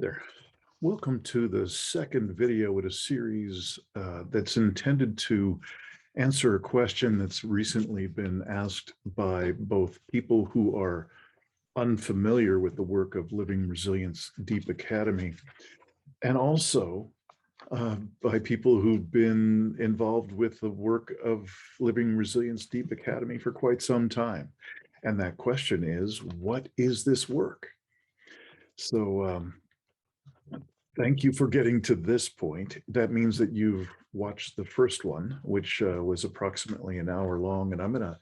There. Welcome to the second video in a series that's intended to answer a question that's recently been asked by both people who are unfamiliar with the work of Living Resilience Deep Academy and also by people who've been involved with the work of Living Resilience Deep Academy for quite some time. And that question is, what is this work? So thank you for getting to this point. That means that you've watched the first one, which was approximately an hour long, and I'm going to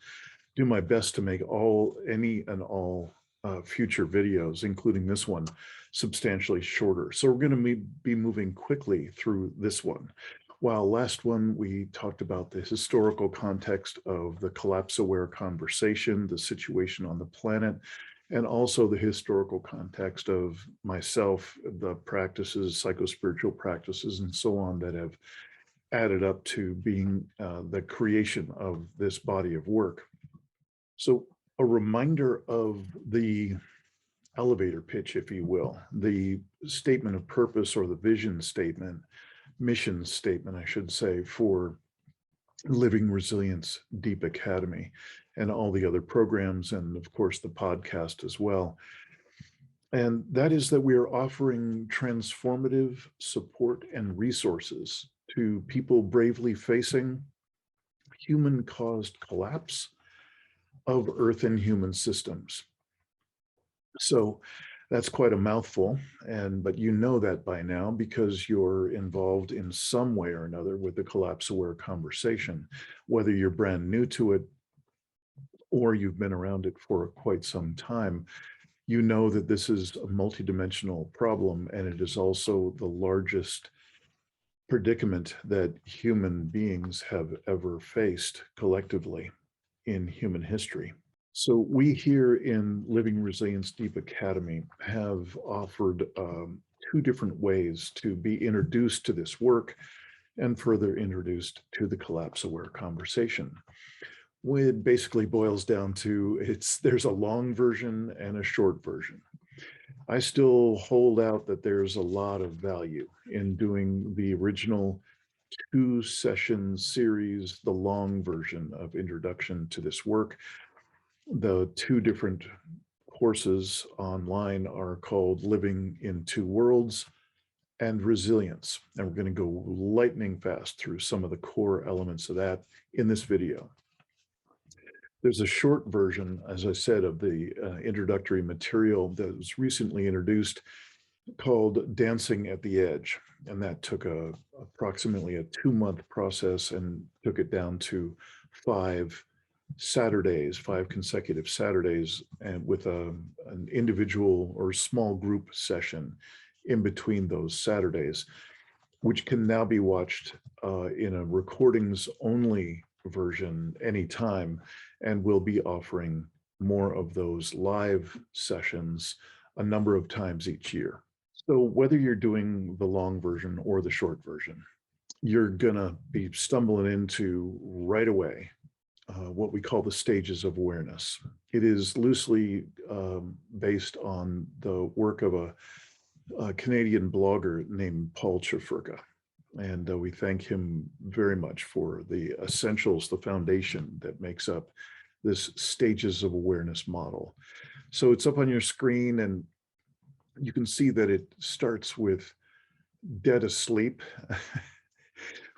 do my best to make any and all future videos, including this one, substantially shorter. So we're going to be moving quickly through this one. While last one, we talked about the historical context of the collapse-aware conversation, the situation on the planet, and also the historical context of myself, the practices, psychospiritual practices, and so on that have added up to being the creation of this body of work. So a reminder of the elevator pitch, if you will, the statement of purpose or the vision statement, mission statement, I should say, for Living Resilience Deep Academy and all the other programs, and of course the podcast as well. And that is that we are offering transformative support and resources to people bravely facing human-caused collapse of Earth and human systems. So that's quite a mouthful, but you know that by now because you're involved in some way or another with the collapse-aware conversation, whether you're brand new to it or you've been around it for quite some time. You know that this is a multidimensional problem, and it is also the largest predicament that human beings have ever faced collectively in human history. So we here in Living Resilience Deep Academy have offered two different ways to be introduced to this work and further introduced to the collapse-aware conversation. It basically boils down to there's a long version and a short version. I still hold out that there's a lot of value in doing the original 2-session series, the long version of Introduction to this work. The 2 different courses online are called Living in Two Worlds and Resilience. And we're going to go lightning fast through some of the core elements of that in this video. There's a short version, as I said, of the introductory material that was recently introduced called Dancing at the Edge. And that took approximately a 2-month process and took it down to 5 consecutive Saturdays, and with an individual or small group session in between those Saturdays, which can now be watched in a recordings only version anytime, and we'll be offering more of those live sessions a number of times each year. So whether you're doing the long version or the short version, you're gonna be stumbling into right away what we call the stages of awareness. It is loosely based on the work of a Canadian blogger named Paul Chafurka. And we thank him very much for the essentials, the foundation that makes up this stages of awareness model. So it's up on your screen, and you can see that it starts with dead asleep,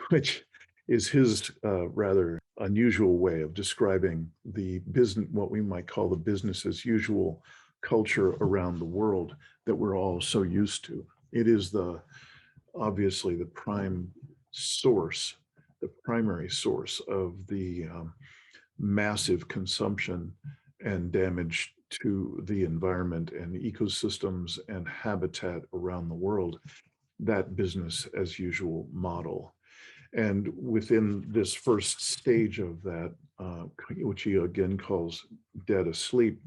which is his rather unusual way of describing the business, what we might call the business as usual culture around the world that we're all so used to. It is obviously the primary source of the massive consumption and damage to the environment and ecosystems and habitat around the world, that business as usual model. And within this first stage of that, which he again calls dead asleep,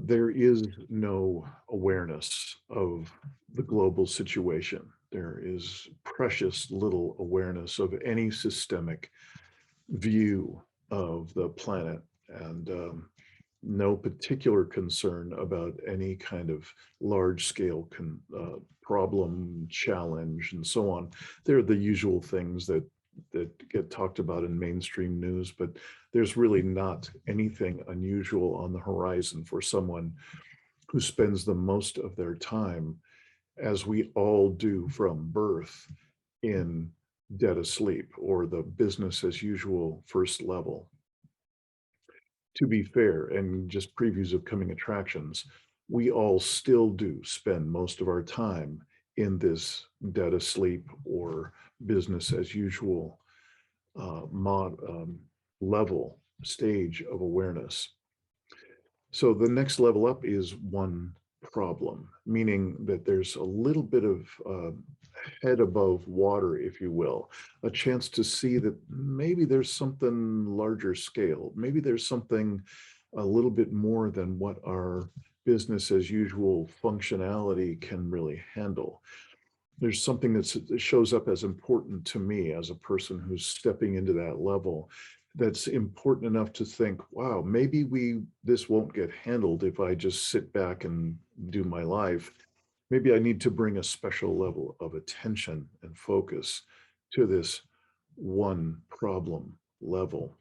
there is no awareness of the global situation. There is precious little awareness of any systemic view of the planet, and no particular concern about any kind of large-scale problem, challenge, and so on. They're the usual things that get talked about in mainstream news, but there's really not anything unusual on the horizon for someone who spends the most of their time, as we all do from birth, in dead asleep or the business as usual first level. To be fair, and just previews of coming attractions, we all still do spend most of our time in this dead asleep or business as usual level stage of awareness. So the next level up is one problem, meaning that there's a little bit of head above water, if you will, a chance to see that maybe there's something larger scale. Maybe there's something a little bit more than what our business as usual functionality can really handle. There's something that shows up as important to me as a person who's stepping into that level, that's important enough to think, wow, maybe this won't get handled if I just sit back and do my life. Maybe I need to bring a special level of attention and focus to this one problem level.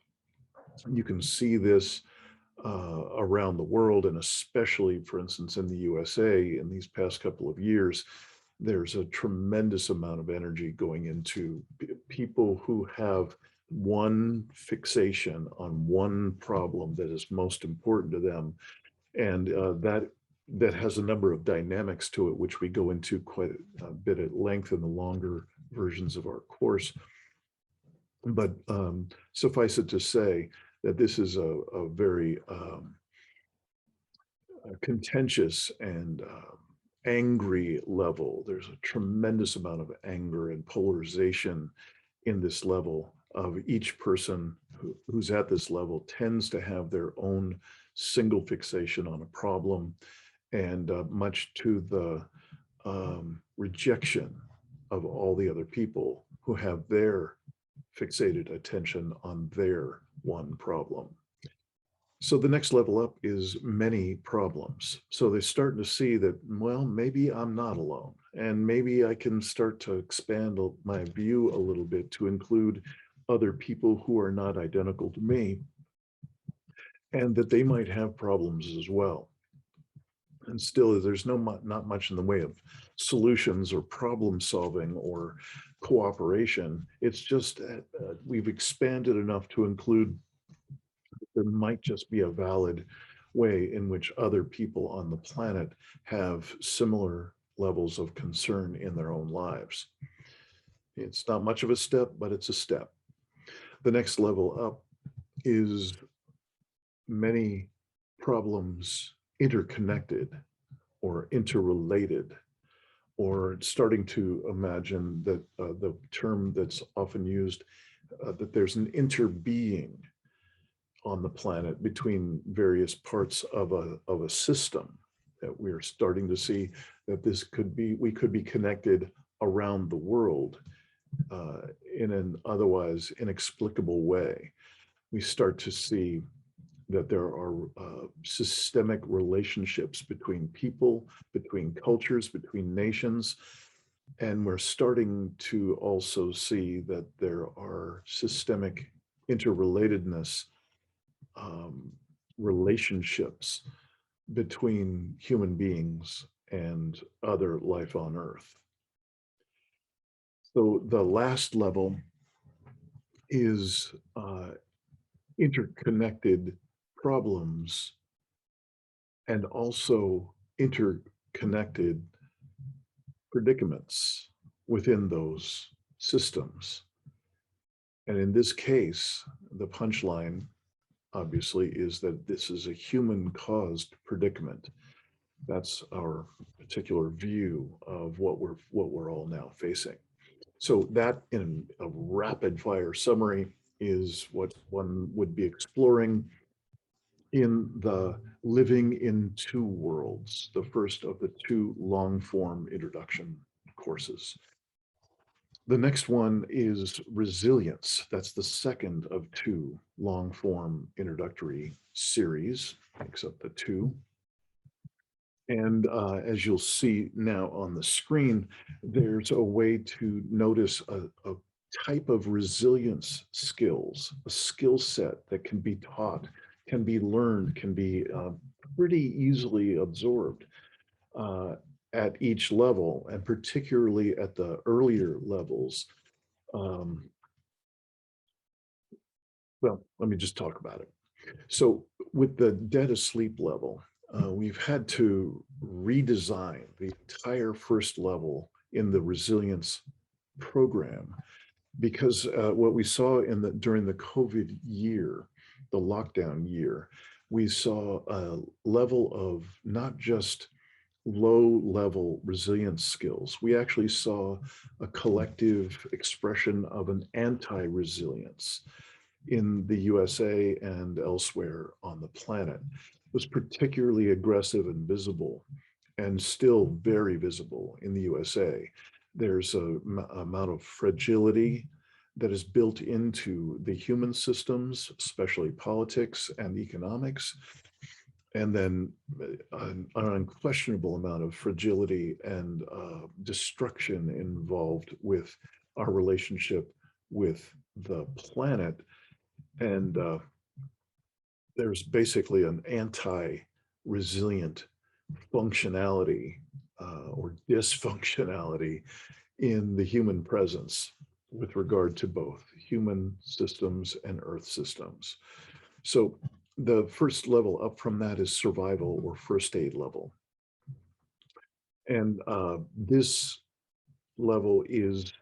You can see this around the world, and especially, for instance, in the USA in these past couple of years. There's a tremendous amount of energy going into people who have one fixation on one problem that is most important to them. And that has a number of dynamics to it, which we go into quite a bit at length in the longer versions of our course. But suffice it to say that this is a very contentious and angry level. There's a tremendous amount of anger and polarization in this level of each person who's at this level tends to have their own single fixation on a problem, and much to the rejection of all the other people who have their fixated attention on their one problem. So the next level up is many problems. So they're starting to see that, well, maybe I'm not alone, and maybe I can start to expand my view a little bit to include other people who are not identical to me, and that they might have problems as well. And still, there's not much in the way of solutions or problem solving or cooperation. It's just we've expanded enough to include there might just be a valid way in which other people on the planet have similar levels of concern in their own lives. It's not much of a step, but it's a step. The next level up is many problems interconnected or interrelated, or starting to imagine that the term that's often used, that there's an interbeing on the planet between various parts of a system, that we're starting to see that we could be connected around the world in an otherwise inexplicable way. We start to see that there are systemic relationships between people, between cultures, between nations. And we're starting to also see that there are systemic interrelatedness relationships between human beings and other life on Earth. So the last level is interconnected problems and also interconnected predicaments within those systems. And in this case, the punchline obviously is that this is a human-caused predicament. That's our particular view of what we're all now facing. So that, in a rapid-fire summary, is what one would be exploring in the Living in Two Worlds, the first of the two long-form introduction courses. The next one is Resilience. That's the second of two long-form introductory series, makes up the two. And as you'll see now on the screen, there's a way to notice a type of resilience skills, a skill set that can be taught, can be learned, can be pretty easily absorbed uh, at each level, and particularly at the earlier levels. Um, well, let me just talk about it. So with the dead asleep level, we've had to redesign the entire first level in the resilience program because what we saw during the COVID year, the lockdown year, we saw a level of not just low level resilience skills. We actually saw a collective expression of an anti-resilience in the USA and elsewhere on the planet. Was particularly aggressive and visible, and still very visible in the USA. There's a amount of fragility that is built into the human systems, especially politics and economics, and then an unquestionable amount of fragility and destruction involved with our relationship with the planet. And there's basically an anti-resilient functionality or dysfunctionality in the human presence with regard to both human systems and earth systems. So the first level up from that is survival or first aid level. And this level is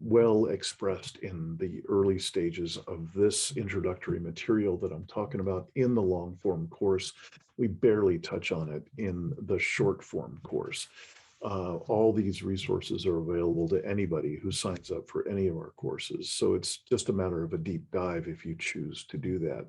well expressed in the early stages of this introductory material that I'm talking about in the long form course. We barely touch on it in the short form course. All these resources are available to anybody who signs up for any of our courses. So it's just a matter of a deep dive if you choose to do that.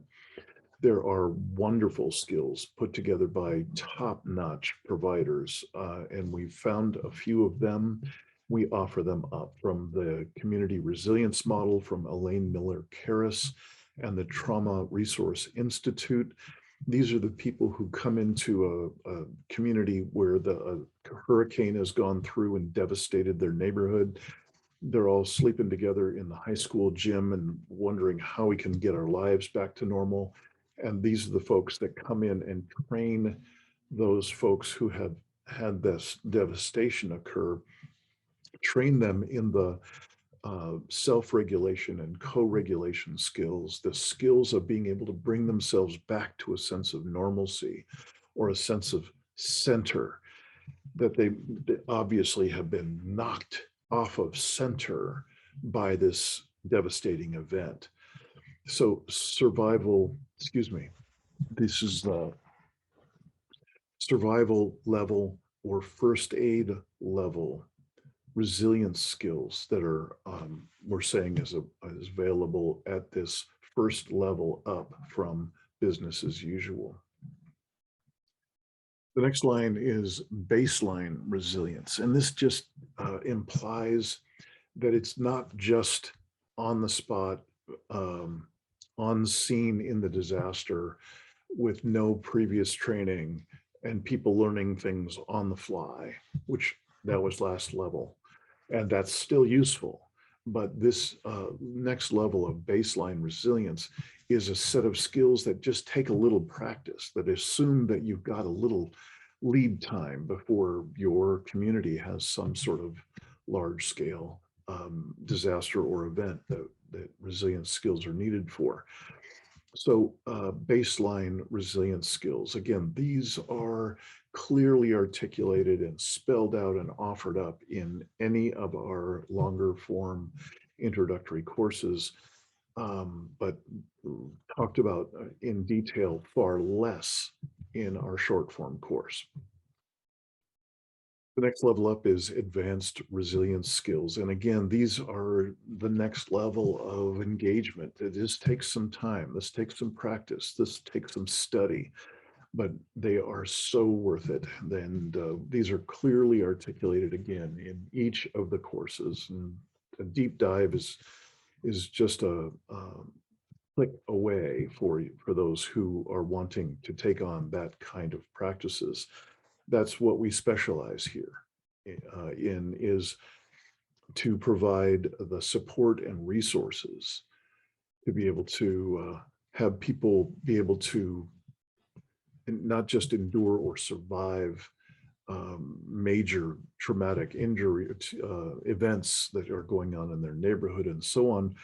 There are wonderful skills put together by top-notch providers, and we found a few of them. We offer them up from the Community Resilience Model from Elaine Miller-Karras and the Trauma Resource Institute. These are the people who come into a community where a hurricane has gone through and devastated their neighborhood. They're all sleeping together in the high school gym and wondering how we can get our lives back to normal. And these are the folks that come in and train those folks who have had this devastation occur, train them in the self-regulation and co-regulation skills, the skills of being able to bring themselves back to a sense of normalcy or a sense of center, that they obviously have been knocked off of center by this devastating event. So survival, excuse me, this is the survival level or first aid level resilience skills that are, we're saying is available at this first level up from business as usual. The next line is baseline resilience. And this just implies that it's not just on the spot, on scene in the disaster with no previous training and people learning things on the fly, which that was last level. And that's still useful. But this next level of baseline resilience is a set of skills that just take a little practice, that assume that you've got a little lead time before your community has some sort of large scale disaster or event that resilience skills are needed for. So baseline resilience skills, again, these are clearly articulated and spelled out and offered up in any of our longer form introductory courses, but talked about in detail far less in our short form course. The next level up is advanced resilience skills. And again, these are the next level of engagement. It just takes some time. This takes some practice. This takes some study, but they are so worth it. And these are clearly articulated again in each of the courses. And a deep dive is just a click away for those who are wanting to take on that kind of practices. That's what we specialize here in, is to provide the support and resources to be able to have people be able to not just endure or survive major traumatic injury events that are going on in their neighborhood and so on,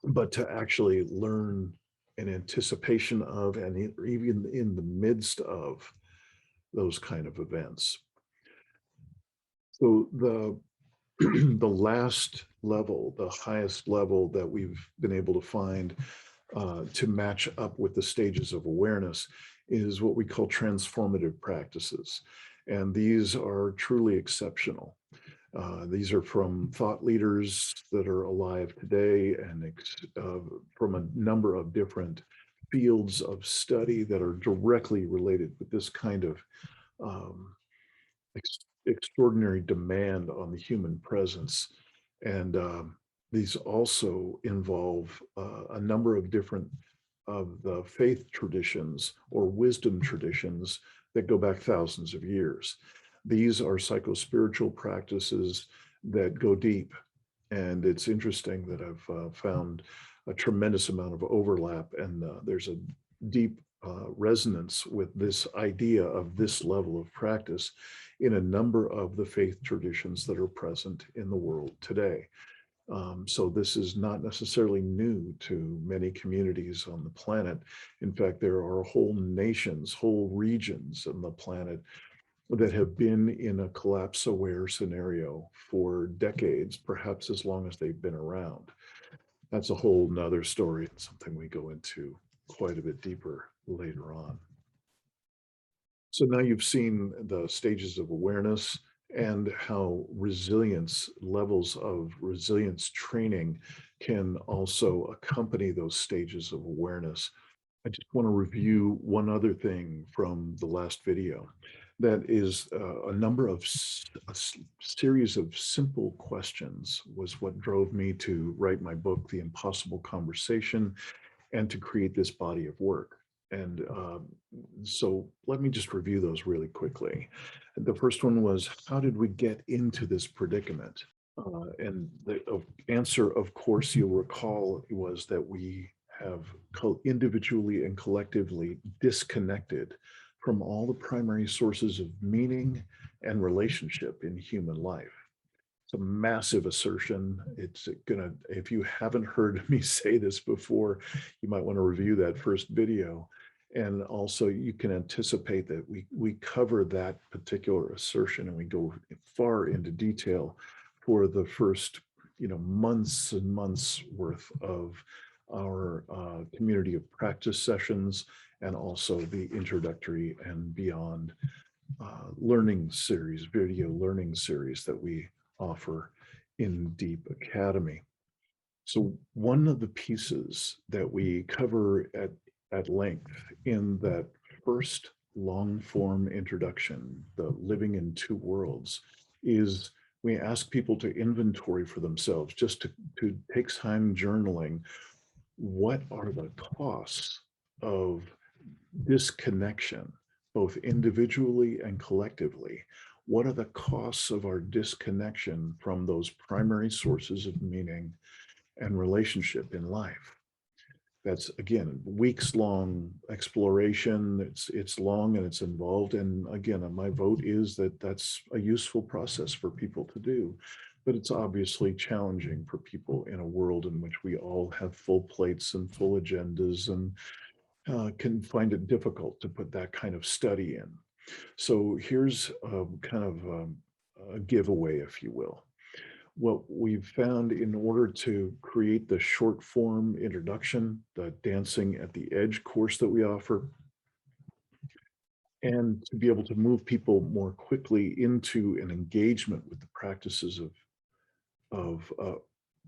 but to actually learn in anticipation of and even in the midst of those kind of events. So the the last level, the highest level that we've been able to find to match up with the stages of awareness is what we call transformative practices. And these are truly exceptional. These are from thought leaders that are alive today and from a number of different fields of study that are directly related with this kind of um, extraordinary demand on the human presence. And these also involve a number of different of the faith traditions or wisdom traditions that go back thousands of years. These are psychospiritual practices that go deep. And it's interesting that I've found a tremendous amount of overlap, and there's a deep resonance with this idea of this level of practice in a number of the faith traditions that are present in the world today. So this is not necessarily new to many communities on the planet. In fact, there are whole nations, whole regions on the planet that have been in a collapse-aware scenario for decades, perhaps as long as they've been around. That's a whole nother story, and something we go into quite a bit deeper later on. So now you've seen the stages of awareness and how resilience, levels of resilience training can also accompany those stages of awareness. I just want to review one other thing from the last video. That is a number of a series of simple questions was what drove me to write my book, The Impossible Conversation, and to create this body of work. And so let me just review those really quickly. The first one was, how did we get into this predicament? And the answer, of course, you'll recall, was that we have individually and collectively disconnected from all the primary sources of meaning and relationship in human life. It's a massive assertion. It's gonna, if you haven't heard me say this before, you might want to review that first video. And also you can anticipate that we cover that particular assertion and we go far into detail for the first, months and months worth of our community of practice sessions, and also the introductory and beyond learning series, video learning series that we offer in Deep Academy. So one of the pieces that we cover at length in that first long form introduction, the living in two worlds, is we ask people to inventory for themselves, just to take time journaling. What are the costs of disconnection, both individually and collectively? What are the costs of our disconnection from those primary sources of meaning and relationship in life? That's, again, weeks long exploration. It's long and it's involved. And again, my vote is that that's a useful process for people to do. But it's obviously challenging for people in a world in which we all have full plates and full agendas, and can find it difficult to put that kind of study in. So here's kind of a giveaway, if you will. What we've found in order to create the short form introduction, the Dancing at the Edge course that we offer, and to be able to move people more quickly into an engagement with the practices of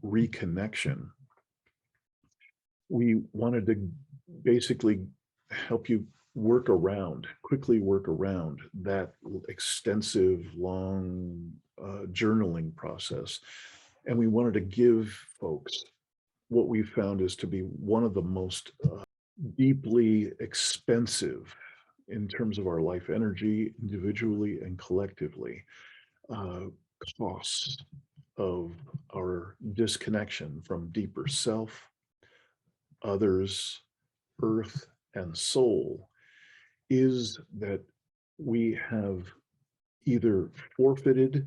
reconnection, we wanted to basically help you quickly work around that extensive, long journaling process. And we wanted to give folks what we found is to be one of the most deeply expensive in terms of our life energy, individually and collectively, uh, costs of our disconnection from deeper self, others, earth, and soul is that we have either forfeited,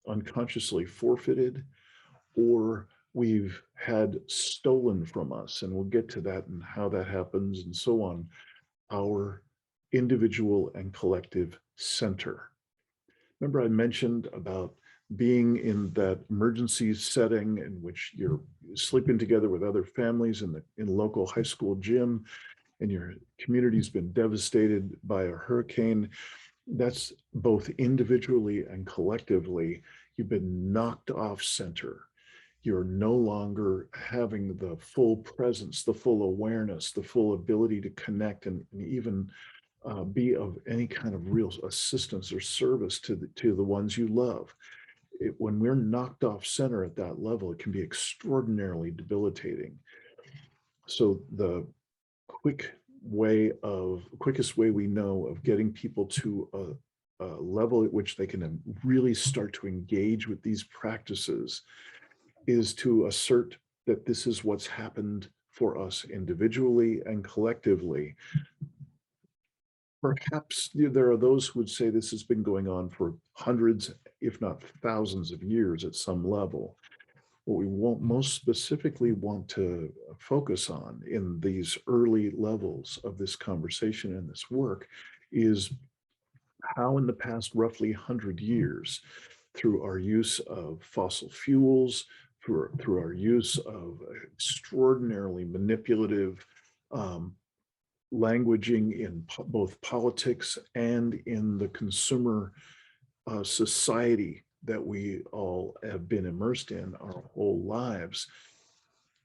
unconsciously forfeited, or we've had stolen from us, and we'll get to that and how that happens and so on, our individual and collective center. Remember I mentioned about being in that emergency setting in which you're sleeping together with other families in local high school gym, and your community's been devastated by a hurricane. That's both individually and collectively. You've been knocked off center. You're no longer having the full presence, the full awareness, the full ability to connect and even be of any kind of real assistance or service to the ones you love. When we're knocked off center at that level, it can be extraordinarily debilitating. So the quickest way we know of getting people to a level at which they can really start to engage with these practices is to assert that this is what's happened for us individually and collectively. Perhaps there are those who would say this has been going on for hundreds, if not thousands of years at some level. What we most specifically want to focus on in these early levels of this conversation and this work is how in the past roughly 100 years, through our use of fossil fuels, through our use of extraordinarily manipulative languaging in both politics and in the consumer society that we all have been immersed in our whole lives,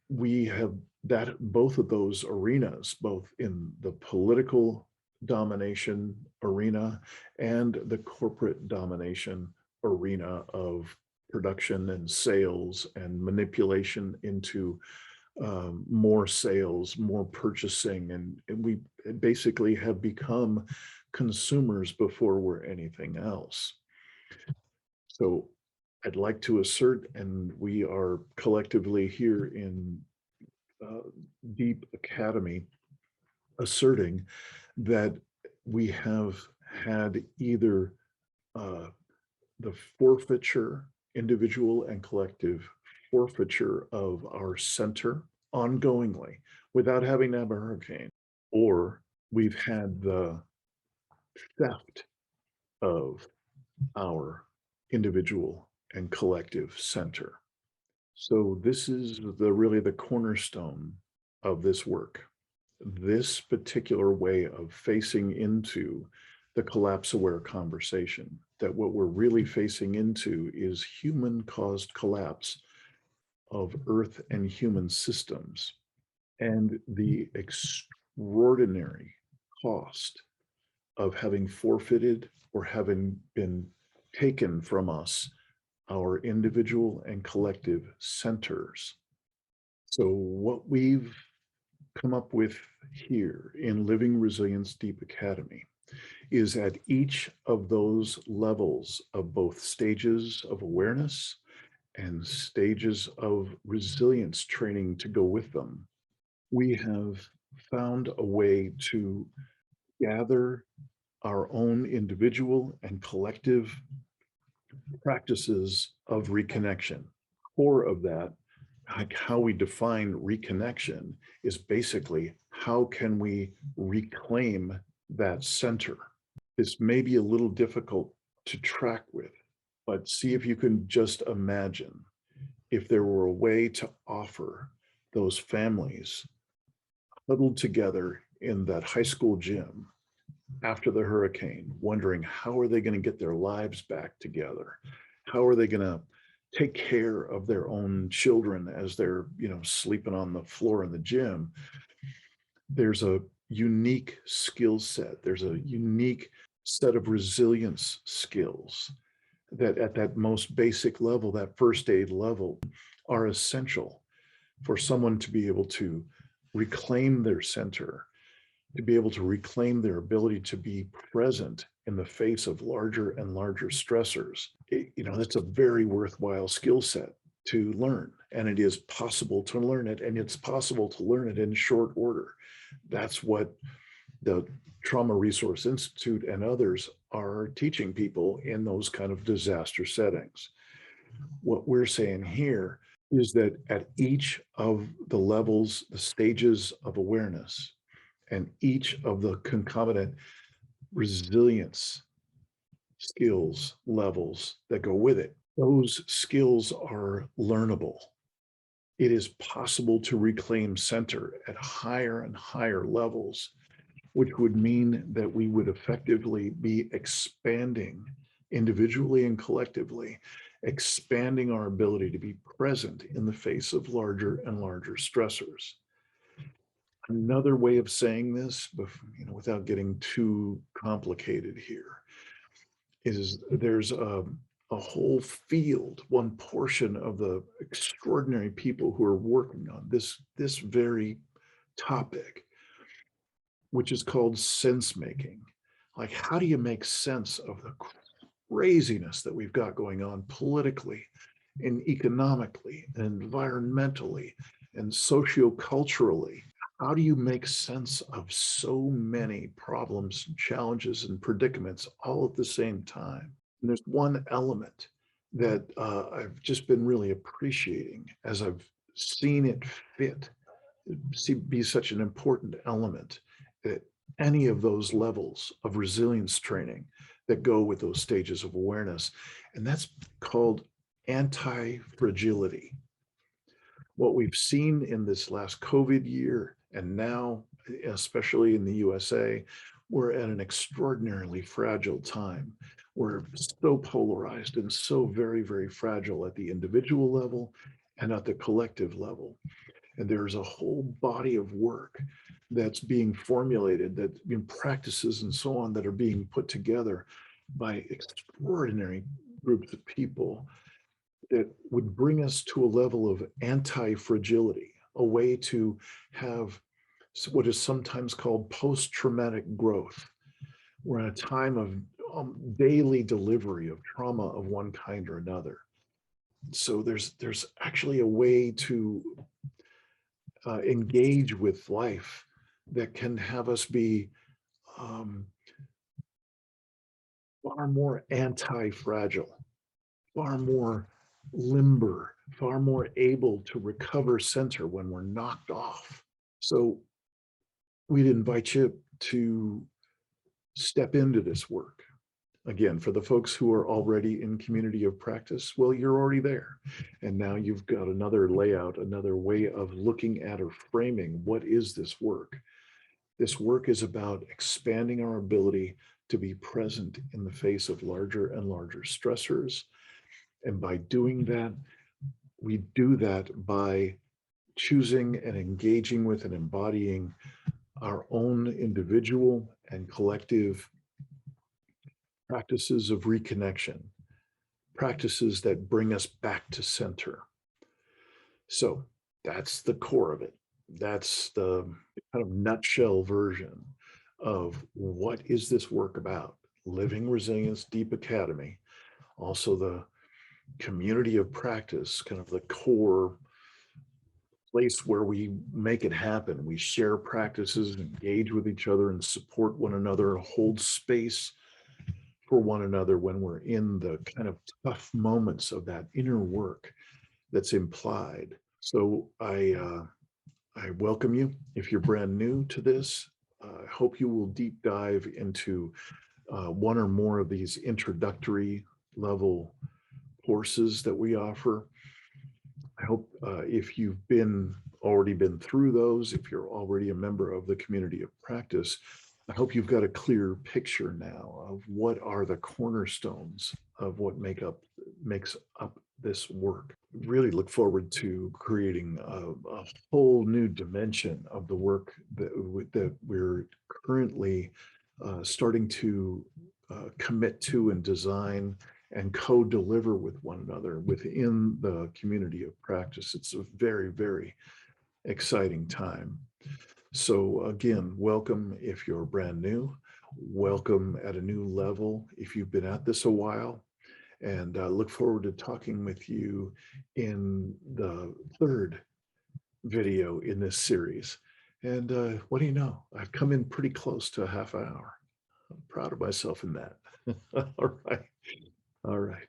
we have that both of those arenas, both in the political domination arena and the corporate domination arena of production and sales and manipulation into more sales, more purchasing, and we basically have become consumers before we're anything else. So I'd like to assert, and we are collectively here in Deep Academy asserting that we have had either the forfeiture, individual and collective forfeiture of our center ongoingly without having to have a hurricane, or we've had the theft of our individual and collective center. So this is really the cornerstone of this work. This particular way of facing into the collapse-aware conversation, that what we're really facing into is human-caused collapse of Earth and human systems, and the extraordinary cost of having forfeited or having been taken from us our individual and collective centers. So what we've come up with here in Living Resilience Deep Academy is at each of those levels of both stages of awareness and stages of resilience training to go with them, we have found a way to gather our own individual and collective practices of reconnection. Core of that, like how we define reconnection, is basically how can we reclaim that center. This may be a little difficult to track with, but see if you can just imagine if there were a way to offer those families huddled together in that high school gym after the hurricane, wondering how are they going to get their lives back together? How are they going to take care of their own children as they're, sleeping on the floor in the gym? There's a unique skill set. There's a unique set of resilience skills that at that most basic level, that first aid level, are essential for someone to be able to reclaim their center, to be able to reclaim their ability to be present in the face of larger and larger stressors. That's a very worthwhile skill set to learn, and it is possible to learn it, and it's possible to learn it in short order. That's what the Trauma Resource Institute and others are teaching people in those kind of disaster settings. What we're saying here is that at each of the levels, the stages of awareness, and each of the concomitant resilience skills levels that go with it, those skills are learnable. It is possible to reclaim center at higher and higher levels, which would mean that we would effectively be expanding individually and collectively, expanding our ability to be present in the face of larger and larger stressors. Another way of saying this, without getting too complicated here, is there's a whole field, one portion of the extraordinary people who are working on this very topic, which is called sense making. Like, how do you make sense of the craziness that we've got going on politically and economically and environmentally and socioculturally? How do you make sense of so many problems and challenges and predicaments all at the same time? And there's one element that I've just been really appreciating as I've seen it fit, be such an important element at any of those levels of resilience training that go with those stages of awareness. And that's called anti-fragility. What we've seen in this last COVID year, and now, especially in the USA, we're at an extraordinarily fragile time. We're so polarized and so very, very fragile at the individual level and at the collective level. And there's a whole body of work that's being formulated, that practices and so on that are being put together by extraordinary groups of people that would bring us to a level of anti-fragility, a way to have what is sometimes called post-traumatic growth. We're in a time of daily delivery of trauma of one kind or another. So there's actually a way to engage with life that can have us be far more anti-fragile, far more limber, far more able to recover center when we're knocked off. So we'd invite you to step into this work. Again, for the folks who are already in community of practice, well, you're already there. And now you've got another layout, another way of looking at or framing what is this work. This work is about expanding our ability to be present in the face of larger and larger stressors. And by doing that, we do that by choosing and engaging with and embodying our own individual and collective practices of reconnection, practices that bring us back to center. So that's the core of it. That's the kind of nutshell version of what is this work about. Living Resilience Deep Academy, also the community of practice, kind of the core place where we make it happen. We share practices, engage with each other, and support one another, hold space for one another when we're in the kind of tough moments of that inner work that's implied. So I welcome you. If you're brand new to this, I hope you will deep dive into one or more of these introductory level courses that we offer. I hope if you've already been through those, if you're already a member of the community of practice, I hope you've got a clear picture now of what are the cornerstones of what makes up this work. Really look forward to creating a whole new dimension of the work that we're currently starting to commit to and design and co-deliver with one another within the community of practice. It's a very, very exciting time. So again, welcome if you're brand new. Welcome at a new level if you've been at this a while. And look forward to talking with you in the third video in this series. And what do you know? I've come in pretty close to a half hour. I'm proud of myself in that. All right. All right.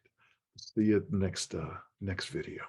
See you at the next video.